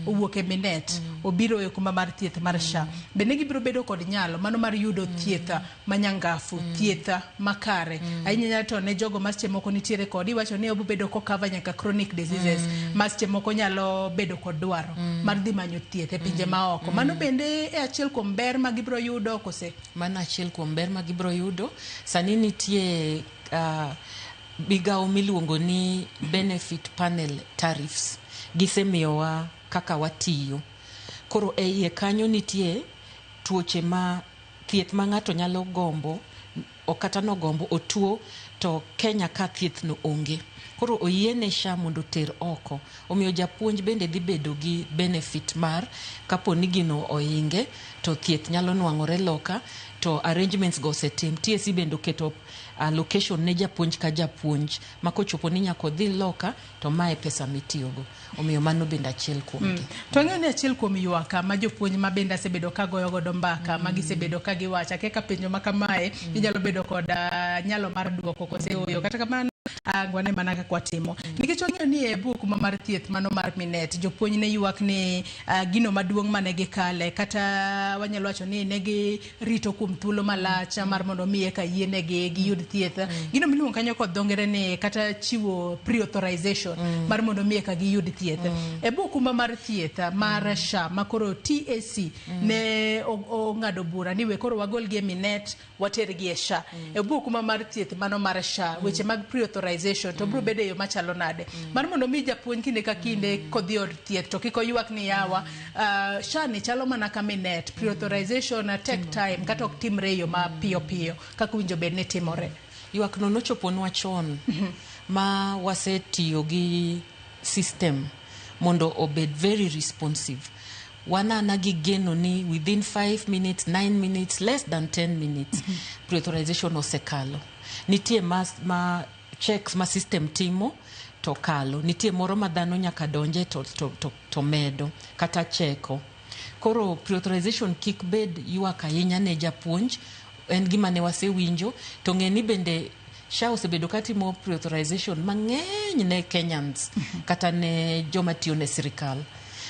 owuok e Minet obiro e kuma mar thieth mar SHA bende gibiro bedo kod nyalo mano mar yudo thieth manyangafu thieth makare ahinya to ne jogo ma seche moko nitiere kod iwacho ni obedo ko cover nyaka chronic diseases ma seche moko nyalo bedo kod dwaro mar dhi manyo thieth e pinje maoko mano bende e achiel kuom ber ma gibiro yudo kose mano achiel kuom ber ma gibiro yudo sani nitie bigao miluongo ni benefit panel tariffs gisemiyowa kaka watiyo koro e iye kanyo nitie tuoche ma thieth ma ng'ato nyalo gombo okata no gombo otuo to Kenya ka thieth no onge koro oyiene SHA mondo ter oko omiyo japuonj bende dhi bedo gi benefit mar kapo ni gino oinge to thieth nyalo nwang'ore loka to arrangements go setim TSC bende keto location ne japuonj ka japuonj ma kochopo ni nyako dhi loka to mae pesa mitiyogo omiyo mano bende achiel kuom gi to ng'eyo ni achiel kuom ywaka ma jopuonj ma bende asebedo ka goyo godo mbaka ma gisebedo ka giwacha kaka penjo ma kamae inyalo bedo kod nyalo mar duoko kose oyo kata kamano gwane mana ka kwatimo nikech ong'eyo ni e buk ma mar thieth mano mar Minet jopuonj ne ywak ni gino maduong' mane gikale kata wanyalo wacho ni ne girito kuom thuolo malach mar mondo mi eka yienegi giyud thieth gino miluongo kanyo kod dhongere ni kata chiwo pre-authorization mar mondo mi eka giyud thieth e buk ma mar thieth mar SHA makoro TSC ne ong'ado bura ni we koro wagol gi e Minet water gi e SHA e buk ma mar thieth mano mar SHA weche mag pre-authorization to bro bede yo machalo nade mar mondo mi japuonj kinde ka kinde kodhi od thieth to kiko ywak ni yawa SHA ni chalo mana ka Minet pre-authorization take time kata ok timre yo ma piyo piyo kaka winjo bed ne timore ywak no nochoponwa chon ma wasetiyo gi system mondo obed very responsive wanana gi geno ni within 5 minutes 9 minutes less than 10 minutes pre-authorization osekalo nitie ma checks ma system timo to kalo nitie moro ma dhano nyaka donje to medo kata cheko koro pre-authorization kik bed ywak ahinya ne japuonj en gima ne wasewinjo to ng'eni bende SHA osebedo katimo pre-authorization mang'eny ne Kenyans kata ne joma tiyo ne sirikal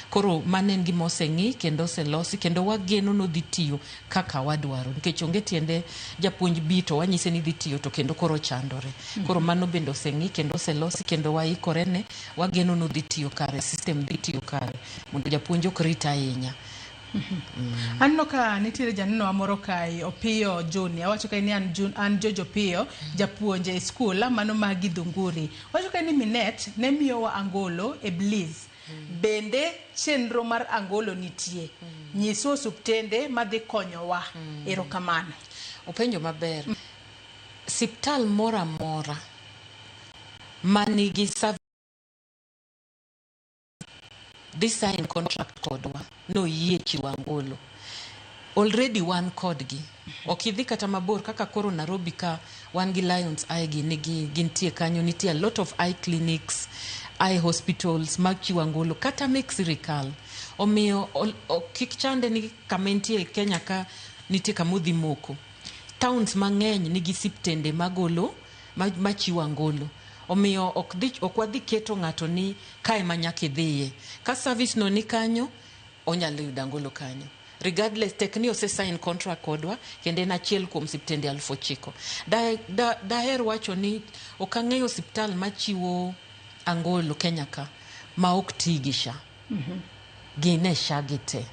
koro manen gima oseng'i kendo oselosi kendo wageno no dhi tiyo kaka wadwaro nikech onge tiende japuonj bito wanyise ni dhi tiyo to kendo koro chandore koro mano bende oseng'i kendo oselosi kendo waikore ne wageno no dhi tiyo kare system dhi tiyo kare mondo japuonj ok rit ahinya Anno ka nitiere janeno amoro kai Opiyo Junior wacho kai ni an Jojo Piyo japuonje e skul mano ma Githunguri wacho kai ni Minet ne miyowa angolo e Bliss bende chenro mar angolo nitie nyiso osuptende madhi konyowa erokamano openjo maber siptal mora mora manigi this sign contract kodwa no yie chiwo angolo already one code gi okidhi kata mabor kaka koro Nairobi ka wan gi Lions Eye gi nigi gintie kanyo nitie a lot of eye clinics eye hospitals mag chiwo angolo kata mek sirikal omiyo kik chande ni kamentie Kenya ka nitie kamodhi moko towns mang'eny nigi siptende magolo ma chiwo angolo omiyo ok wadhi keto ng'ato ni kae manyaka dhiye ka service no ni kanyo onyalo yudo angolo kanyo regardless tekni ose sign contract kodwa kendo en achiel kuom siptende 9,000 daher wacho ni ok ang'eyo siptal machiwo angolo Kenya ka ma ok tigi SHA gine SHA gite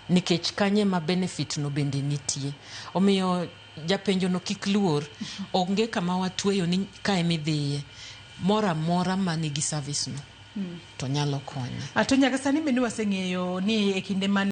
nikech kanye ma benefit no bende nitie omiyo japenjo no kik luor onge kama watweyo ni kae midhiye mora manigi service no to nyalo konyo ato nyaka sani bende waseng'eyo ni e kinde